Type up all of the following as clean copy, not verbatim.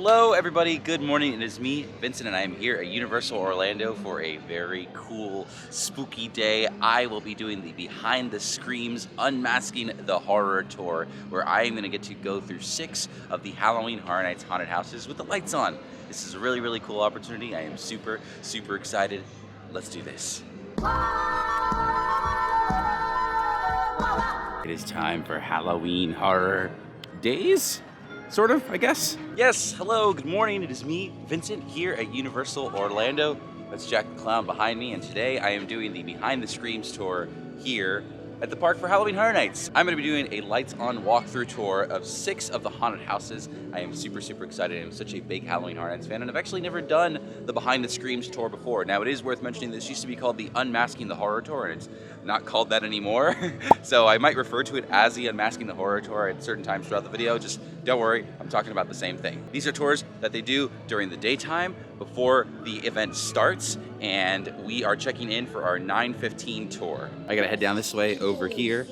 Hello everybody, good morning. It is me, Vincent, and I am here at Universal Orlando for a very cool, spooky day. I will be doing the Behind the Screams Unmasking the Horror Tour, where I am going to get to go through 6 of the Halloween Horror Nights haunted houses with the lights on. This is a really, really cool opportunity. I am super, super excited. Let's do this. It is time for Halloween Horror Days? Sort of, I guess. Yes, hello, good morning. It is me, Vincent, here at Universal Orlando. That's Jack the Clown behind me, and today I am doing the Behind the Screams tour here at the park for Halloween Horror Nights. I'm going to be doing a lights-on walkthrough tour of 6 of the haunted houses. I am super, super excited. I'm such a big Halloween Horror Nights fan, and I've actually never done the Behind the Screams tour before. Now, it is worth mentioning this used to be called the Unmasking the Horror Tour, and it's not called that anymore. So I might refer to it as the Unmasking the Horror Tour at certain times throughout the video. Just don't worry, I'm talking about the same thing. These are tours that they do during the daytime before the event starts, and we are checking in for our 9:15 tour. I gotta head down this way over here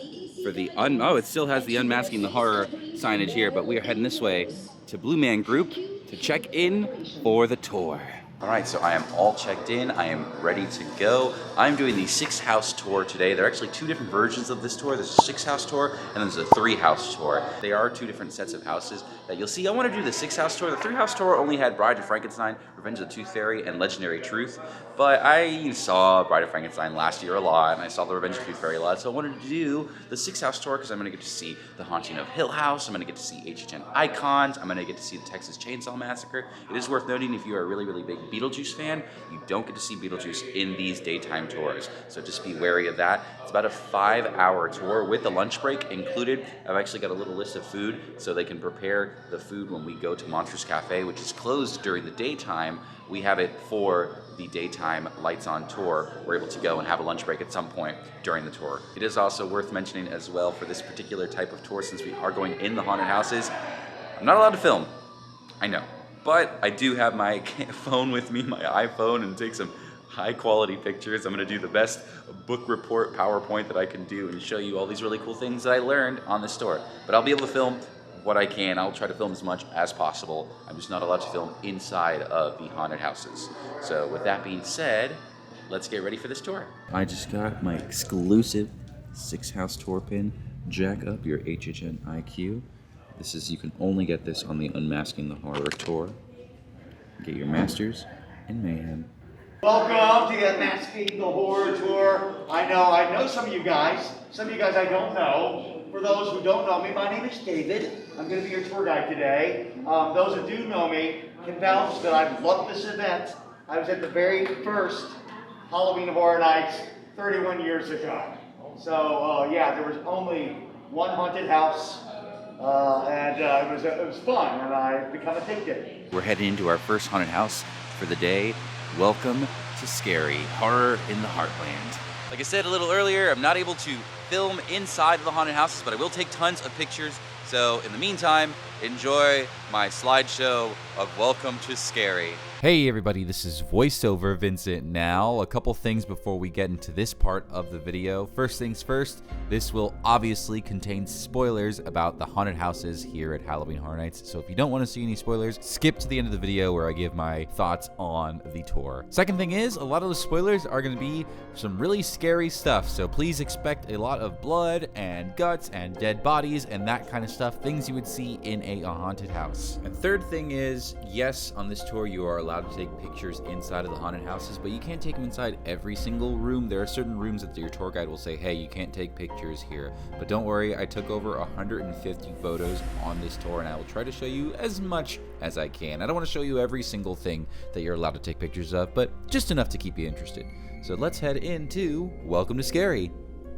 for the it still has the Unmasking the Horror signage here, but we are heading this way to Blue Man Group to check in for the tour. All right, so I am all checked in. I am ready to go. I'm doing the 6-house tour today. There are actually 2 different versions of this tour. There's a 6-house tour and there's a 3-house tour. They are 2 different sets of houses that you'll see. I want to do the 6-house tour. The 3-house tour only had Bride of Frankenstein, Revenge of the Tooth Fairy, and Legendary Truth. But I saw Bride of Frankenstein last year a lot, and I saw the Revenge of the Tooth Fairy a lot. So I wanted to do the 6-house tour because I'm going to get to see The Haunting of Hill House. I'm going to get to see HHN Icons. I'm going to get to see the Texas Chainsaw Massacre. It is worth noting, if you are a really, really big Beetlejuice fan, you don't get to see Beetlejuice in these daytime tours. So just be wary of that. It's about a 5-hour tour with the lunch break included. I've actually got a little list of food so they can prepare the food when we go to Monsters Cafe, which is closed during the daytime. We have it for the daytime lights on tour. We're able to go and have a lunch break at some point during the tour. It is also worth mentioning as well, for this particular type of tour, since we are going in the haunted houses, I'm not allowed to film. I know. But I do have my phone with me, my iPhone, and take some high quality pictures. I'm gonna do the best book report PowerPoint that I can do and show you all these really cool things that I learned on this tour. But I'll be able to film what I can. I'll try to film as much as possible. I'm just not allowed to film inside of the haunted houses. So with that being said, let's get ready for this tour. I just got my exclusive 6-house tour pin. Jack up your HHN IQ. You can only get this on the Unmasking the Horror Tour. Get your masters in mayhem. Welcome to the Unmasking the Horror Tour. I know some of you guys. Some of you guys I don't know. For those who don't know me, my name is David. I'm going to be your tour guide today. Those who do know me can vouch that I've loved this event. I was at the very first Halloween Horror Nights 31 years ago. So yeah, there was only one haunted house. It was fun, and I've become addicted. We're heading into our first haunted house for the day. Welcome to SCAREY, Horror in the Heartland. Like I said a little earlier, I'm not able to film inside of the haunted houses, but I will take tons of pictures. So in the meantime, enjoy my slideshow of Welcome to SCAREY. Hey everybody, this is voiceover Vincent. Now, a couple things before we get into this part of the video. First things first, this will obviously contain spoilers about the haunted houses here at Halloween Horror Nights. So if you don't want to see any spoilers, skip to the end of the video where I give my thoughts on the tour. Second thing is, a lot of the spoilers are going to be some really scary stuff. So please expect a lot of blood and guts and dead bodies and that kind of stuff, things you would see in a haunted house. And third thing is, yes, on this tour you are allowed to take pictures inside of the haunted houses, but you can't take them inside every single room. There are certain rooms that your tour guide will say, hey, you can't take pictures here. But don't worry, I took over 150 photos on this tour, and I will try to show you as much as I can. I don't want to show you every single thing that you're allowed to take pictures of, but just enough to keep you interested. So let's head into Welcome to SCAREY.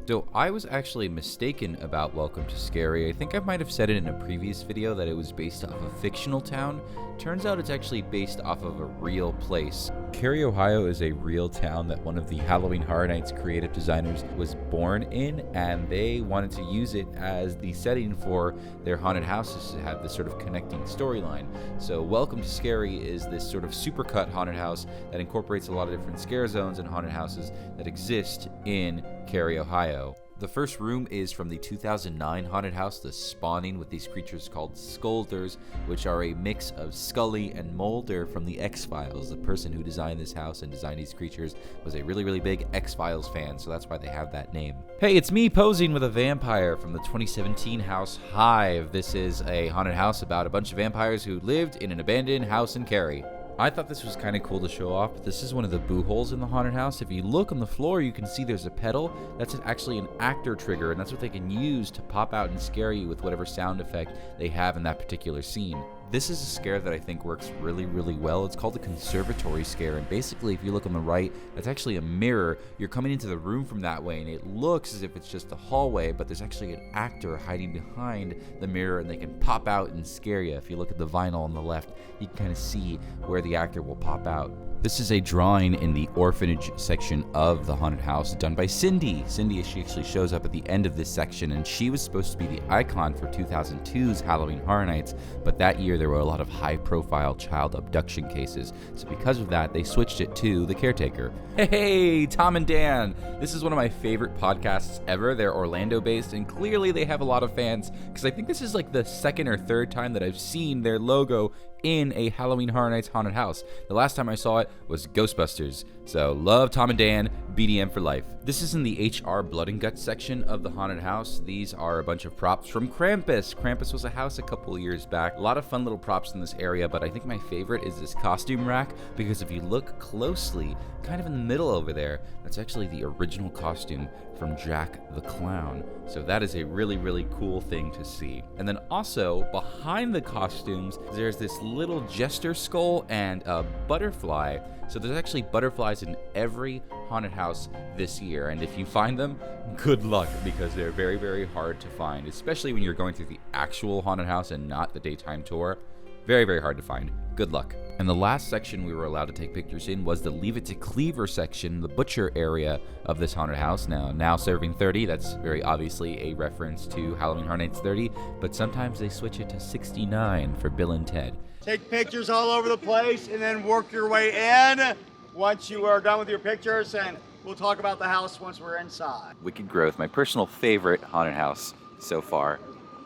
So I was actually mistaken about Welcome to SCAREY. I think I might have said it in a previous video that it was based off a fictional town. Turns out it's actually based off of a real place. Cary, Ohio is a real town that one of the Halloween Horror Nights creative designers was born in, and they wanted to use it as the setting for their haunted houses to have this sort of connecting storyline. So Welcome to SCAREY is this sort of supercut haunted house that incorporates a lot of different scare zones and haunted houses that exist in Cary, Ohio. The first room is from the 2009 haunted house, The Spawning, with these creatures called Scolders, which are a mix of Scully and Mulder from the X-Files. The person who designed this house and designed these creatures was a really, really big X-Files fan, so that's why they have that name. Hey, it's me posing with a vampire from the 2017 house Hive. This is a haunted house about a bunch of vampires who lived in an abandoned house in Cary. I thought this was kind of cool to show off, but this is one of the boo holes in the haunted house. If you look on the floor, you can see there's a pedal. That's actually an actor trigger, and that's what they can use to pop out and scare you with whatever sound effect they have in that particular scene. This is a scare that I think works really, really well. It's called the conservatory scare, and basically if you look on the right, that's actually a mirror. You're coming into the room from that way, and it looks as if it's just a hallway, but there's actually an actor hiding behind the mirror, and they can pop out and scare you. If you look at the vinyl on the left, you can kind of see where the actor will pop out. This is a drawing in the orphanage section of the haunted house done by Cindy. Cindy, she actually shows up at the end of this section, and she was supposed to be the icon for 2002's Halloween Horror Nights, but that year there were a lot of high-profile child abduction cases, so because of that, they switched it to the caretaker. Hey, Tom and Dan! This is one of my favorite podcasts ever. They're Orlando-based, and clearly they have a lot of fans, because I think this is like the second or third time that I've seen their logo in a Halloween Horror Nights haunted house. The last time I saw it was Ghostbusters. So love Tom and Dan, BDM for life. This is in the HR Blood and Guts section of the haunted house. These are a bunch of props from Krampus. Krampus was a house a couple of years back. A lot of fun little props in this area, but I think my favorite is this costume rack, because if you look closely, kind of in the middle over there, that's actually the original costume from Jack the Clown. So that is a really, really cool thing to see. And then also, behind the costumes, there's this little jester skull and a butterfly. So there's actually butterflies in every haunted house this year, and if you find them, good luck, because they're very, very hard to find, especially when you're going through the actual haunted house and not the daytime tour. Very, very hard to find. Good luck. And the last section we were allowed to take pictures in was the Leave It to Cleaver section, the butcher area of this haunted house. Now serving 30, that's very obviously a reference to Halloween Horror Nights 30, but sometimes they switch it to 69 for Bill and Ted. Take pictures all over the place and then work your way in once you are done with your pictures, and we'll talk about the house once we're inside. Wicked Growth, my personal favorite haunted house so far.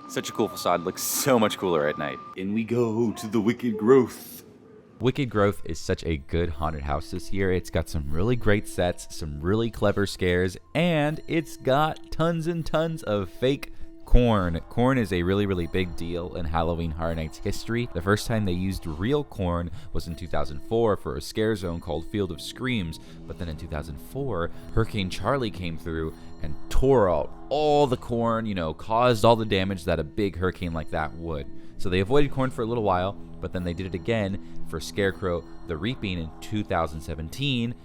Such a cool facade, looks so much cooler at night. In we go to the Wicked Growth. Wicked Growth is such a good haunted house this year. It's got some really great sets, some really clever scares, and it's got tons and tons of fake corn. Corn is a really, really big deal in Halloween Horror Nights history. The first time they used real corn was in 2004 for a scare zone called Field of Screams, but then in 2004, Hurricane Charlie came through and tore out all the corn, caused all the damage that a big hurricane like that would. So they avoided corn for a little while, but then they did it again for Scarecrow the Reaping in 2017,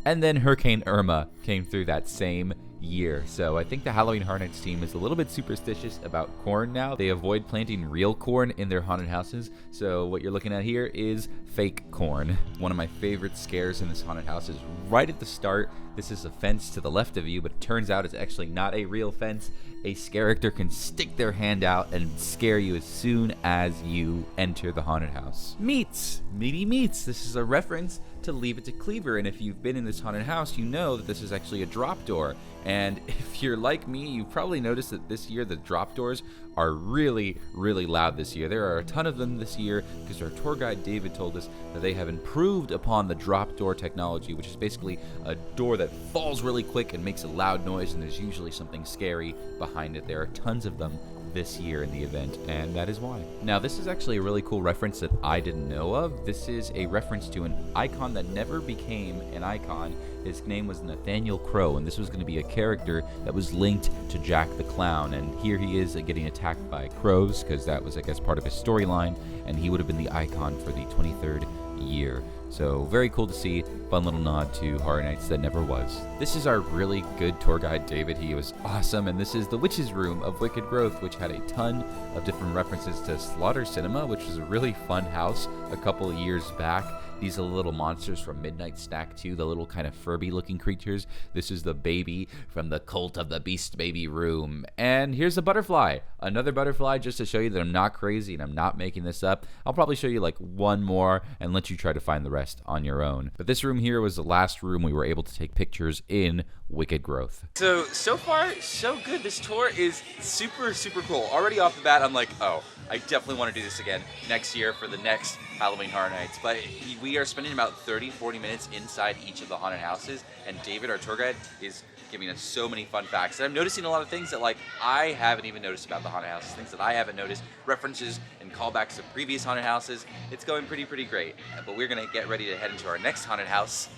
and then Hurricane Irma came through that same year. So I think the Halloween Horror Nights team is a little bit superstitious about corn now. They avoid planting real corn in their haunted houses. So what you're looking at here is fake corn. One of my favorite scares in this haunted house is right at the start. This is a fence to the left of you, but it turns out it's actually not a real fence. A character can stick their hand out and scare you as soon as you enter the haunted house. Meats! Meaty Meats! This is a reference to Leave It to Cleaver, and if you've been in this haunted house, you know that this is actually a drop door. And if you're like me, you've probably noticed that this year the drop doors are really, really loud this year. There are a ton of them this year because our tour guide David told us that they have improved upon the drop door technology, which is basically a door that falls really quick and makes a loud noise, and there's usually something scary behind it. There are tons of them this year in the event, and that is why. Now, this is actually a really cool reference that I didn't know of. This is a reference to an icon that never became an icon. His name was Nathaniel Crow, and this was going to be a character that was linked to Jack the Clown, and here he is getting attacked by crows, because that was, I guess, part of his storyline, and he would have been the icon for the 23rd year. So very cool to see. Fun little nod to Horror Nights that never was. This is our really good tour guide, David. He was awesome. And this is the Witch's Room of Wicked Growth, which had a ton of different references to Slaughter Cinema, which was a really fun house. a couple of years back. These are the little monsters from Midnight Snack 2, the little kind of Furby looking creatures. This is the baby from the Cult of the Beast Baby room. And here's a butterfly, another butterfly, just to show you that I'm not crazy and I'm not making this up. I'll probably show you like one more and let you try to find the rest on your own. But this room here was the last room we were able to take pictures in Wicked Growth. So far, so good. This tour is super, super cool. Already off the bat, I'm like, oh, I definitely want to do this again next year for the next Halloween Horror Nights. But we are spending about 30-40 minutes inside each of the haunted houses, and David, our tour guide, is giving us so many fun facts. And I'm noticing a lot of things that like I haven't even noticed about the haunted houses, things that I haven't noticed, references and callbacks to previous haunted houses. It's going pretty great. But we're gonna get ready to head into our next haunted house,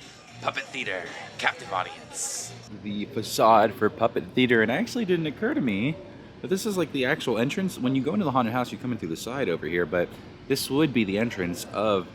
Puppet Theater, Captive Audience. The facade for Puppet Theater, and it actually didn't occur to me, but this is like the actual entrance. When you go into the haunted house, you come in through the side over here, but this would be the entrance of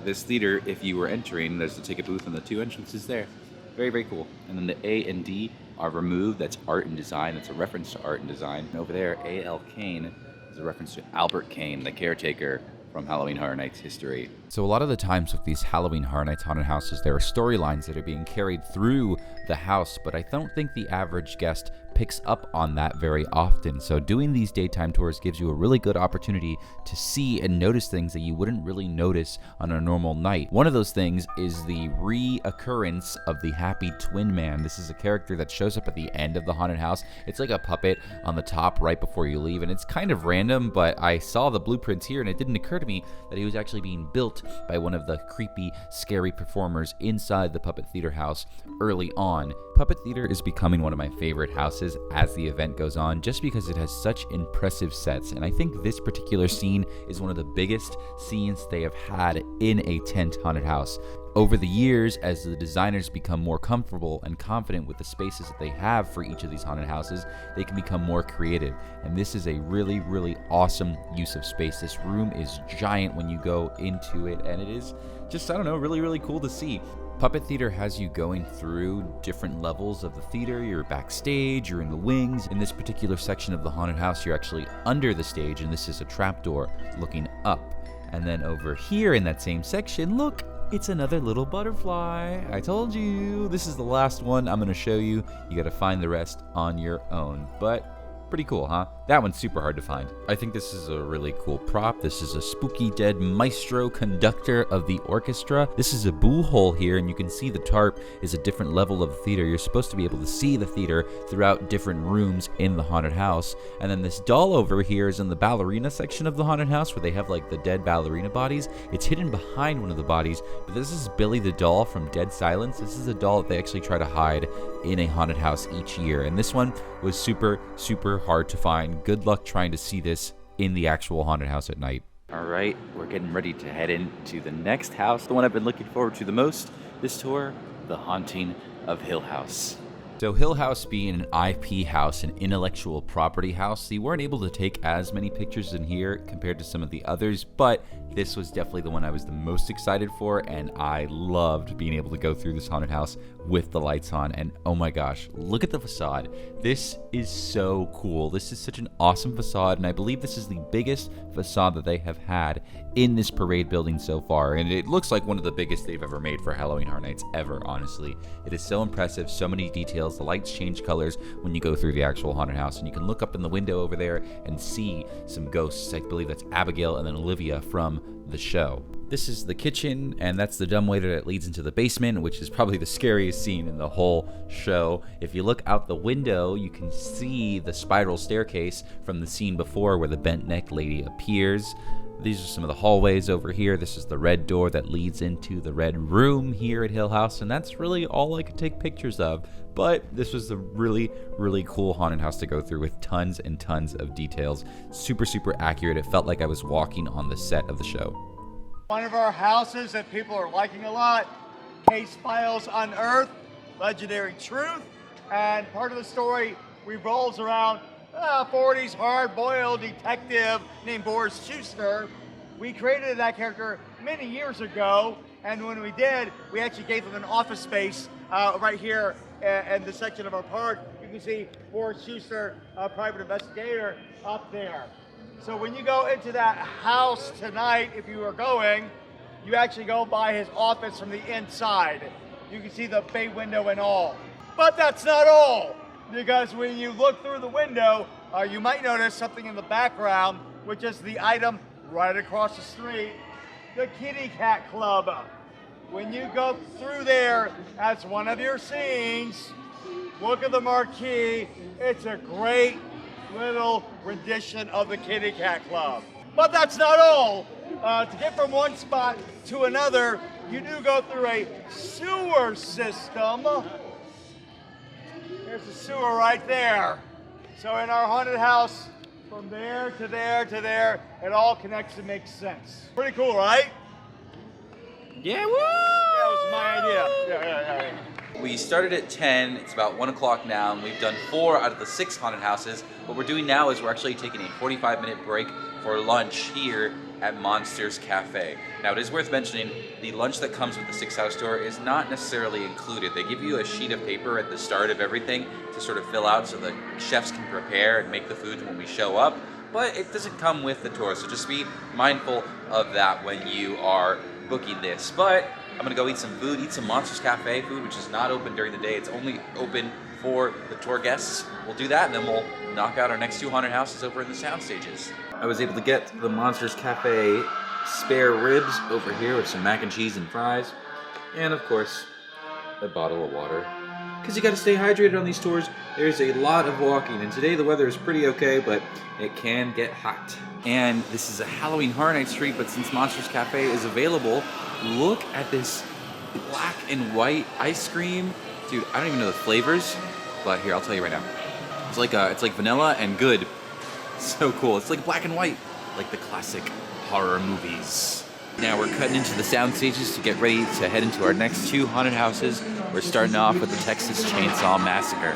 this theater if you were entering. There's the ticket booth and the two entrances there. Very cool. And then the A and D are removed. That's art and design. That's a reference to art and design. And over there, A.L. Kane is a reference to Albert Kane, the caretaker from Halloween Horror Nights history. So a lot of the times with these Halloween Horror Nights haunted houses, there are storylines that are being carried through the house, but I don't think the average guest picks up on that very often. So doing these daytime tours gives you a really good opportunity to see and notice things that you wouldn't really notice on a normal night. One of those things is the reoccurrence of the Happy Twin Man. This is a character that shows up at the end of the haunted house. It's like a puppet on the top right before you leave, and it's kind of random, but I saw the blueprints here and it didn't occur to me that he was actually being built by one of the creepy, scary performers inside the Puppet Theater house early on. Puppet Theater is becoming one of my favorite houses as the event goes on, just because it has such impressive sets, and I think this particular scene is one of the biggest scenes they have had in a tent haunted house. Over the years, as the designers become more comfortable and confident with the spaces that they have for each of these haunted houses, they can become more creative. And this is a really awesome use of space. This room is giant when you go into it, and it is just, I don't know, really cool to see. Puppet Theater has you going through different levels of the theater. You're backstage, you're in the wings. In this particular section of the haunted house, you're actually under the stage, and this is a trapdoor looking up. And then over here in that same section, look, it's another little butterfly. I told you, this is the last one I'm gonna show you. You gotta find the rest on your own. But pretty cool, huh? That one's super hard to find. I think this is a really cool prop. This is a spooky dead maestro conductor of the orchestra. This is a boo hole here, and you can see the tarp is a different level of the theater. You're supposed to be able to see the theater throughout different rooms in the haunted house. And then this doll over here is in the ballerina section of the haunted house, where they have like the dead ballerina bodies. It's hidden behind one of the bodies, but this is Billy the doll from Dead Silence. This is a doll that they actually try to hide in a haunted house each year, and this one was super hard to find. Good luck trying to see this in the actual haunted house at night. All right, we're getting ready to head into the next house, the one I've been looking forward to the most this tour, The Haunting of Hill House. So Hill House being an IP house, an intellectual property house, you weren't able to take as many pictures in here compared to some of the others, but this was definitely the one I was the most excited for, and I loved being able to go through this haunted house with the lights on. And oh my gosh, look at the facade. This is so cool. This is such an awesome facade, and I believe this is the biggest facade that they have had in this parade building so far, and it looks like one of the biggest they've ever made for Halloween Horror Nights ever, honestly. It is so impressive, so many details. The lights change colors when you go through the actual haunted house, and you can look up in the window over there and see some ghosts. I believe that's Abigail and then Olivia from the show. This is the kitchen, and that's the dumbwaiter that leads into the basement, which is probably the scariest scene in the whole show. If you look out the window, you can see the spiral staircase from the scene before where the bent neck lady appears. These are some of the hallways over here. This is the red door that leads into the red room here at Hill House, and that's really all I could take pictures of. But this was a really cool haunted house to go through with tons and tons of details. Super accurate. It felt like I was walking on the set of the show. One of our houses that people are liking a lot, Case Files Unearthed, Legendary Truth. And part of the story revolves around a 40s hard-boiled detective named Boris Schuster. We created that character many years ago, and when we did, we actually gave him an office space right here in the section of our park. You can see Boris Schuster, private investigator, up there. So when you go into that house tonight, if you are going, you actually go by his office from the inside. You can see the bay window and all. But that's not all, because when you look through the window, you might notice something in the background, which is the item right across the street, the Kitty Cat Club. When you go through there as one of your scenes, look at the marquee. It's a great little rendition of the Kitty Cat Club. But that's not all. To get from one spot to another, you do go through a sewer system. There's a sewer right there. So in our haunted house, from there to there to there, it all connects and makes sense. Pretty cool, right? Yeah, woo! Yeah, that was my idea. Yeah. We started at 10, it's about 1 o'clock now, and we've done 4 out of the 6 haunted houses. What we're doing now is we're actually taking a 45-minute break for lunch here at Monsters Cafe. Now, it is worth mentioning, the lunch that comes with the 6-house tour is not necessarily included. They give you a sheet of paper at the start of everything to sort of fill out so the chefs can prepare and make the food when we show up, but it doesn't come with the tour, so just be mindful of that when you are booking this. But I'm gonna go eat some food, eat some Monsters Cafe food, which is not open during the day. It's only open for the tour guests. We'll do that, and then we'll knock out our next 2 haunted houses over in the sound stages. I was able to get the Monsters Cafe spare ribs over here with some mac and cheese and fries, and of course, a bottle of water. Because you gotta stay hydrated on these tours. There's a lot of walking, and today the weather is pretty okay, but it can get hot. And this is a Halloween Horror Nights treat, but since Monsters Cafe is available, look at this black and white ice cream. Dude, I don't even know the flavors, but here, I'll tell you right now. It's like vanilla and good. So cool. It's like black and white, like the classic horror movies. Now we're cutting into the sound stages to get ready to head into our next 2 haunted houses. We're starting off with the Texas Chainsaw Massacre.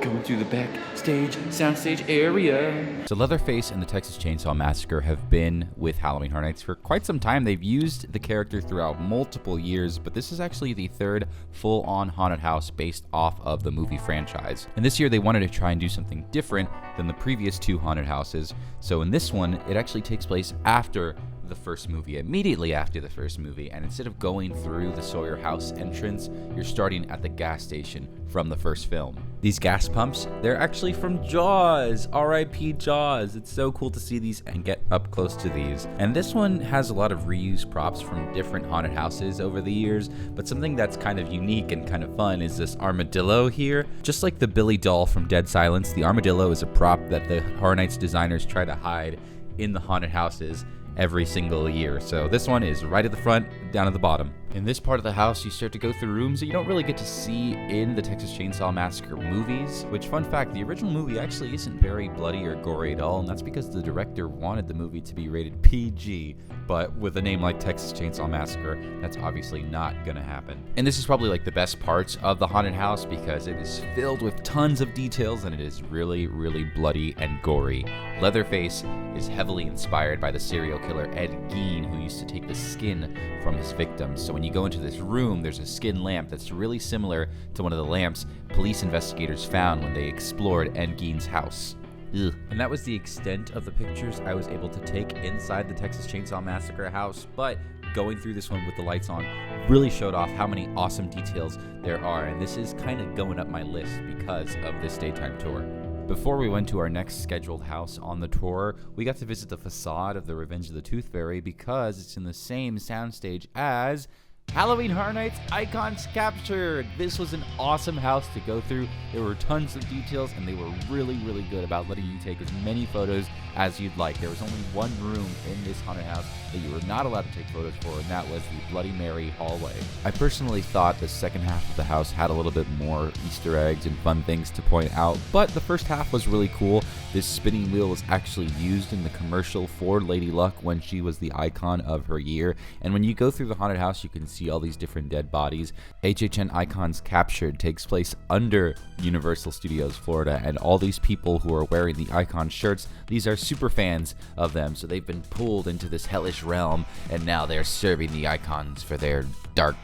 Going through the backstage, soundstage area. So Leatherface and the Texas Chainsaw Massacre have been with Halloween Horror Nights for quite some time. They've used the character throughout multiple years, but this is actually the 3rd full-on haunted house based off of the movie franchise. And this year they wanted to try and do something different than the previous 2 haunted houses. So in this one, it actually takes place after the first movie, immediately after the first movie, and instead of going through the Sawyer House entrance, you're starting at the gas station from the first film. These gas pumps, they're actually from Jaws, R.I.P. Jaws. It's so cool to see these and get up close to these. And this one has a lot of reused props from different haunted houses over the years, but something that's kind of unique and kind of fun is this armadillo here. Just like the Billy doll from Dead Silence, the armadillo is a prop that the Horror Nights designers try to hide in the haunted houses every single year. So this one is right at the front, down at the bottom. In this part of the house, you start to go through rooms that you don't really get to see in the Texas Chainsaw Massacre movies, which, fun fact, the original movie actually isn't very bloody or gory at all, and that's because the director wanted the movie to be rated PG, but with a name like Texas Chainsaw Massacre, that's obviously not gonna happen. And this is probably like the best parts of the haunted house because it is filled with tons of details and it is really, really bloody and gory. Leatherface is heavily inspired by the serial killer Ed Gein, who used to take the skin from his victims. So when you go into this room, there's a skin lamp that's really similar to one of the lamps police investigators found when they explored Ed Gein's house. Ugh. And that was the extent of the pictures I was able to take inside the Texas Chainsaw Massacre house, but going through this one with the lights on really showed off how many awesome details there are, and this is kind of going up my list because of this daytime tour. Before we went to our next scheduled house on the tour, we got to visit the facade of the Revenge of the Tooth Fairy because it's in the same soundstage as Halloween Horror Nights Icons Captured. This was an awesome house to go through. There were tons of details and they were really, really good about letting you take as many photos as you'd like. There was only one room in this haunted house that you were not allowed to take photos for, and that was the Bloody Mary hallway. I personally thought the second half of the house had a little bit more Easter eggs and fun things to point out, but the first half was really cool. This spinning wheel was actually used in the commercial for Lady Luck when she was the icon of her year, and when you go through the haunted house, you can see all these different dead bodies. HHN Icons Captured takes place under Universal Studios Florida, and all these people who are wearing the Icon shirts, these are super fans of them, so they've been pulled into this hellish realm, and now they're serving the Icons for their dark,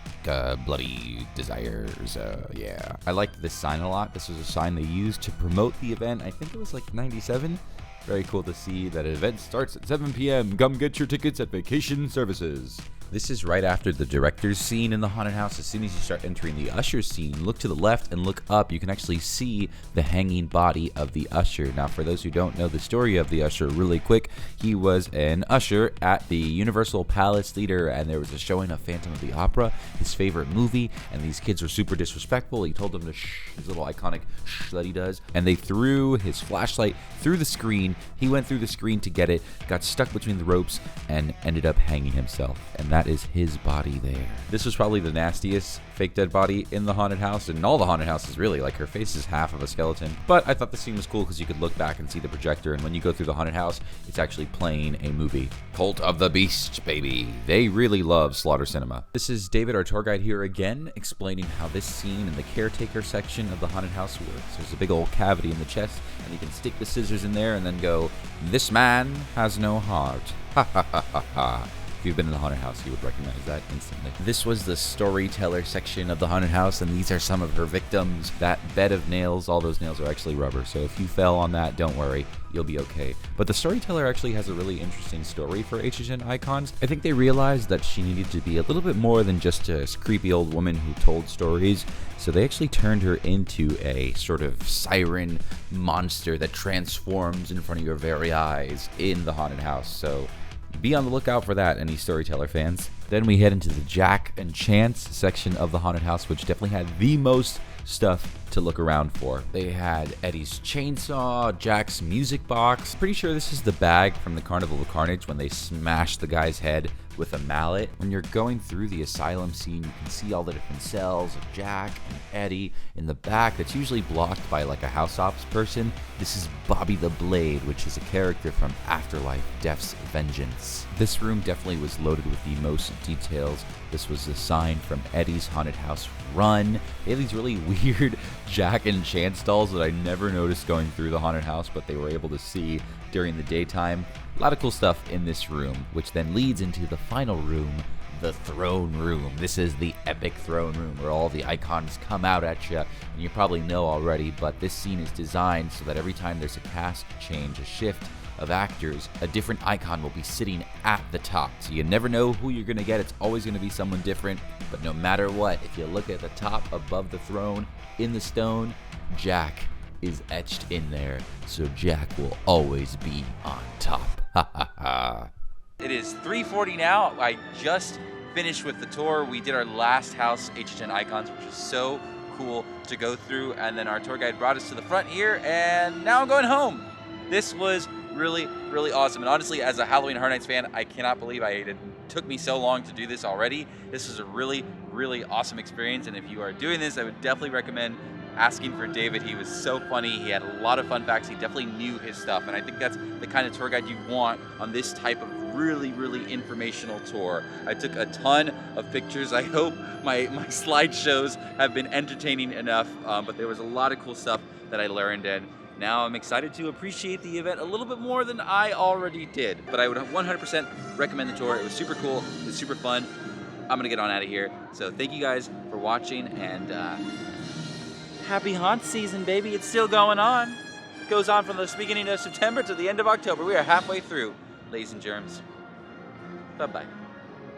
bloody desires. Yeah. I liked this sign a lot. This was a sign they used to promote the event. I think it was like 97. Very cool to see that an event starts at 7 p.m. Come get your tickets at Vacation Services. This is right after the director's scene in the haunted house. As soon as you start entering the usher scene, look to the left and look up. You can actually see the hanging body of the usher. Now, for those who don't know the story of the usher, really quick, he was an usher at the Universal Palace Theater, and there was a showing of Phantom of the Opera, his favorite movie, and these kids were super disrespectful. He told them to shh, his little iconic shh that he does, and they threw his flashlight through the screen. He went through the screen to get it, got stuck between the ropes, and ended up hanging himself. And that is his body there. This was probably the nastiest fake dead body in the haunted house, and all the haunted houses really. Like, her face is half of a skeleton. But I thought the scene was cool because you could look back and see the projector, and when you go through the haunted house, it's actually playing a movie. Cult of the Beast, baby. They really love Slaughter Cinema. This is David, our tour guide here again, explaining how this scene in the caretaker section of the haunted house works. There's a big old cavity in the chest, and you can stick the scissors in there and then go, "This man has no heart." Ha ha ha ha ha. If you've been in the haunted house, you would recognize that instantly. This was the storyteller section of the haunted house, and these are some of her victims. That bed of nails, all those nails are actually rubber, so if you fell on that, don't worry, you'll be okay. But the storyteller actually has a really interesting story for HHN Icons. I think they realized that she needed to be a little bit more than just a creepy old woman who told stories, so they actually turned her into a sort of siren monster that transforms in front of your very eyes in the haunted house. So be on the lookout for that, any storyteller fans. Then we head into the Jack and Chance section of the haunted house, which definitely had the most stuff to look around for. They had Eddie's chainsaw, Jack's music box. Pretty sure this is the bag from the Carnival of Carnage when they smashed the guy's head with a mallet. When you're going through the asylum scene, you can see all the different cells of Jack and Eddie in the back. That's usually blocked by like a house ops person. This is Bobby the Blade, which is a character from Afterlife, Death's Vengeance. This room definitely was loaded with the most details. This was the sign from Eddie's Haunted House Run. They had these really weird Jack and Chance dolls that I never noticed going through the haunted house, but they were able to see during the daytime. A lot of cool stuff in this room, which then leads into the final room, the throne room. This is the epic throne room where all the icons come out at you, and you probably know already, but this scene is designed so that every time there's a cast change, a shift of actors, a different icon will be sitting at the top. So you never know who you're gonna get. It's always gonna be someone different, but no matter what, if you look at the top above the throne in the stone, Jack is etched in there, so Jack will always be on top. Ha ha ha. It is 3:40 now. I just finished with the tour. We did our last house, HHN Icons, which was so cool to go through, and then our tour guide brought us to the front here, and now I'm going home. This was really, really awesome, and honestly, as a Halloween Horror Nights fan, I cannot believe it took me so long to do this already. This was a really, really awesome experience, and if you are doing this, I would definitely recommend asking for David. He was so funny. He had a lot of fun facts. He definitely knew his stuff, and I think that's the kind of tour guide you want on this type of really, really informational tour. I took a ton of pictures. I hope my slideshows have been entertaining enough, but there was a lot of cool stuff that I learned, and now I'm excited to appreciate the event a little bit more than I already did. But I would 100% recommend the tour. It was super cool. It was super fun. I'm gonna get on out of here. So thank you guys for watching, and happy haunt season, baby. It's still going on. It goes on from the beginning of September to the end of October. We are halfway through, ladies and germs. Bye-bye.